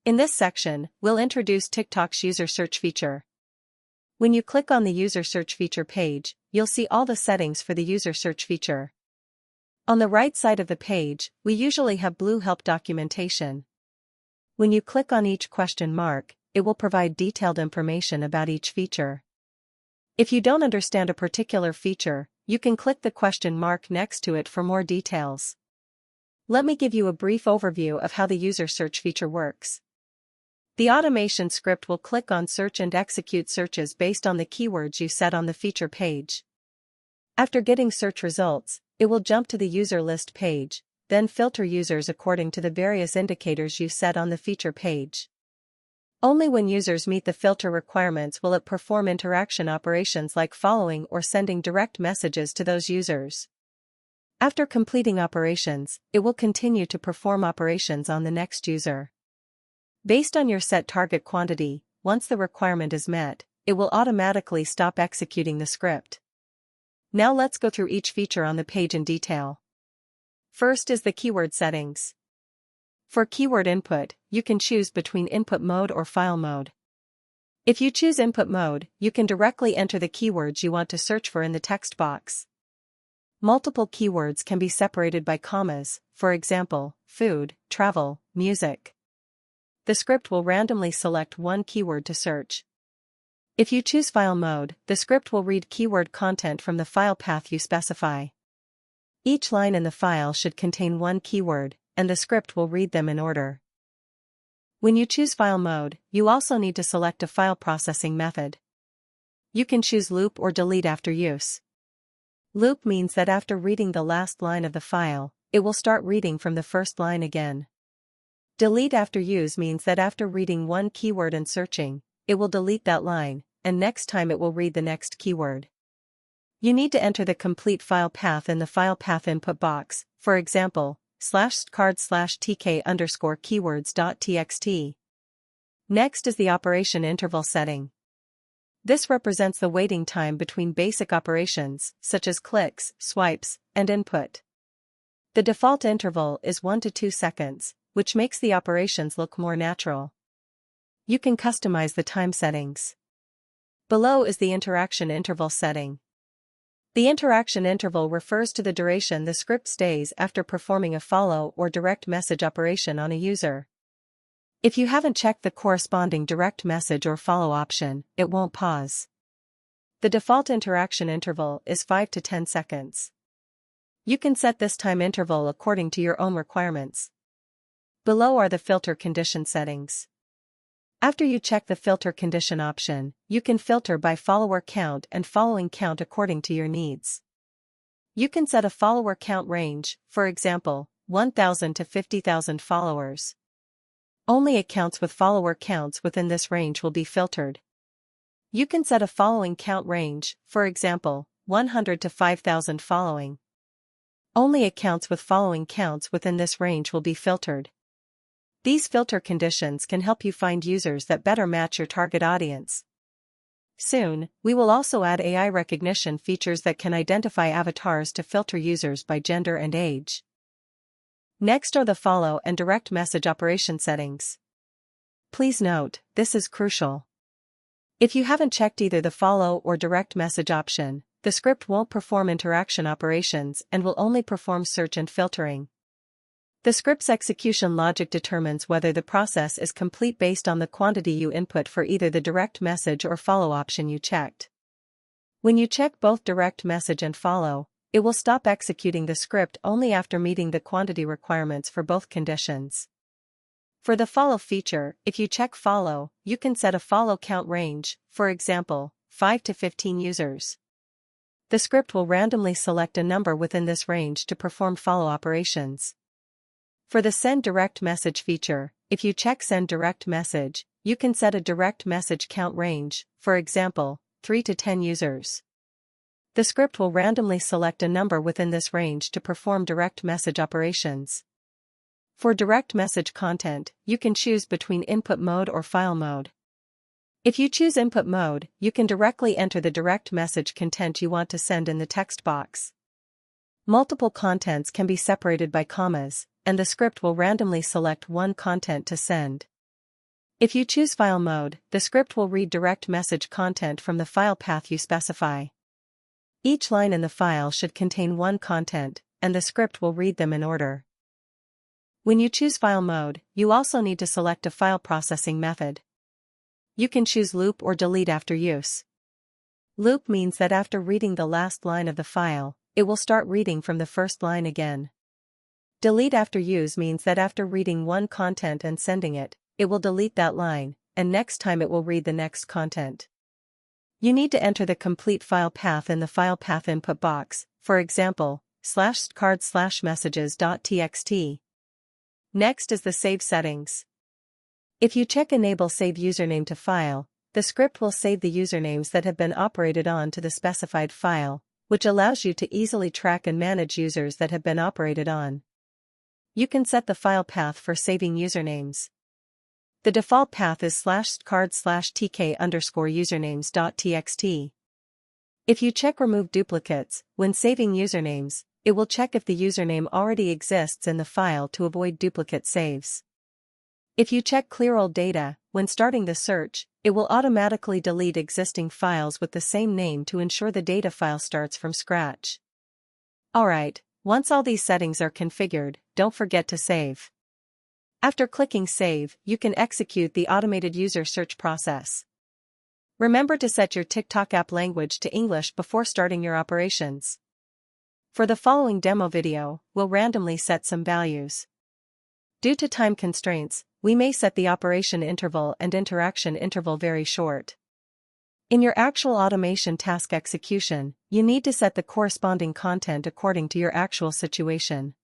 In this section, we'll introduce TikTok's user search feature. When you click on the user search feature page, you'll see all the settings for the user search feature. On the right side of the page, we usually have blue help documentation. When you click on each question mark, it will provide detailed information about each feature. If you don't understand a particular feature, you can click the question mark next to it for more details. Let me give you a brief overview of how the user search feature works. The automation script will click on search and execute searches based on the keywords you set on the feature page. After getting search results, it will jump to the user list page, then filter users according to the various indicators you set on the feature page. Only when users meet the filter requirements will it perform interaction operations like following or sending direct messages to those users. After completing operations, it will continue to perform operations on the next user. Based on your set target quantity, once the requirement is met, it will automatically stop executing the script. Now let's go through each feature on the page in detail. First is the keyword settings. For keyword input, you can choose between input mode or file mode. If you choose input mode, you can directly enter the keywords you want to search for in the text box. Multiple keywords can be separated by commas, for example, food, travel, music. The script will randomly select one keyword to search. If you choose file mode, the script will read keyword content from the file path you specify. Each line in the file should contain one keyword, and the script will read them in order. When you choose file mode, you also need to select a file processing method. You can choose loop or delete after use. Loop means that after reading the last line of the file, it will start reading from the first line again. Delete after use means that after reading one keyword and searching, it will delete that line, and next time it will read the next keyword. You need to enter the complete file path in the file path input box, for example, /card/tk_keywords.txt. Next is the operation interval setting. This represents the waiting time between basic operations, such as clicks, swipes, and input. The default interval is 1 to 2 seconds, which makes the operations look more natural. You can customize the time settings. Below is the interaction interval setting. The interaction interval refers to the duration the script stays after performing a follow or direct message operation on a user. If you haven't checked the corresponding direct message or follow option, it won't pause. The default interaction interval is 5 to 10 seconds. You can set this time interval according to your own requirements. Below are the filter condition settings. After you check the filter condition option, you can filter by follower count and following count according to your needs. You can set a follower count range, for example, 1,000 to 50,000 followers. Only accounts with follower counts within this range will be filtered. You can set a following count range, for example, 100 to 5,000 following. Only accounts with following counts within this range will be filtered. These filter conditions can help you find users that better match your target audience. Soon, we will also add AI recognition features that can identify avatars to filter users by gender and age. Next are the follow and direct message operation settings. Please note, this is crucial. If you haven't checked either the follow or direct message option, the script won't perform interaction operations and will only perform search and filtering. The script's execution logic determines whether the process is complete based on the quantity you input for either the direct message or follow option you checked. When you check both direct message and follow, it will stop executing the script only after meeting the quantity requirements for both conditions. For the follow feature, if you check follow, you can set a follow count range, for example, 5 to 15 users. The script will randomly select a number within this range to perform follow operations. For the Send Direct Message feature, if you check Send Direct Message, you can set a direct message count range, for example, 3 to 10 users. The script will randomly select a number within this range to perform direct message operations. For direct message content, you can choose between input mode or file mode. If you choose input mode, you can directly enter the direct message content you want to send in the text box. Multiple contents can be separated by commas, and the script will randomly select one content to send. If you choose file mode, the script will read direct message content from the file path you specify. Each line in the file should contain one content, and the script will read them in order. When you choose file mode, you also need to select a file processing method. You can choose loop or delete after use. Loop means that after reading the last line of the file, it will start reading from the first line again. Delete after use means that after reading one content and sending it, it will delete that line, and next time it will read the next content. You need to enter the complete file path in the file path input box, for example, /card/messages.txt. Next is the save settings. If you check Enable Save Username to File, the script will save the usernames that have been operated on to the specified file, which allows you to easily track and manage users that have been operated on. You can set the file path for saving usernames. The default path is /card/tk_usernames.txt. If you check Remove Duplicates, when saving usernames, it will check if the username already exists in the file to avoid duplicate saves. If you check Clear Old Data, when starting the search, it will automatically delete existing files with the same name to ensure the data file starts from scratch. Alright, once all these settings are configured, don't forget to save. After clicking Save, you can execute the automated user search process. Remember to set your TikTok app language to English before starting your operations. For the following demo video, we'll randomly set some values. Due to time constraints, we may set the operation interval and interaction interval very short. In your actual automation task execution, you need to set the corresponding content according to your actual situation.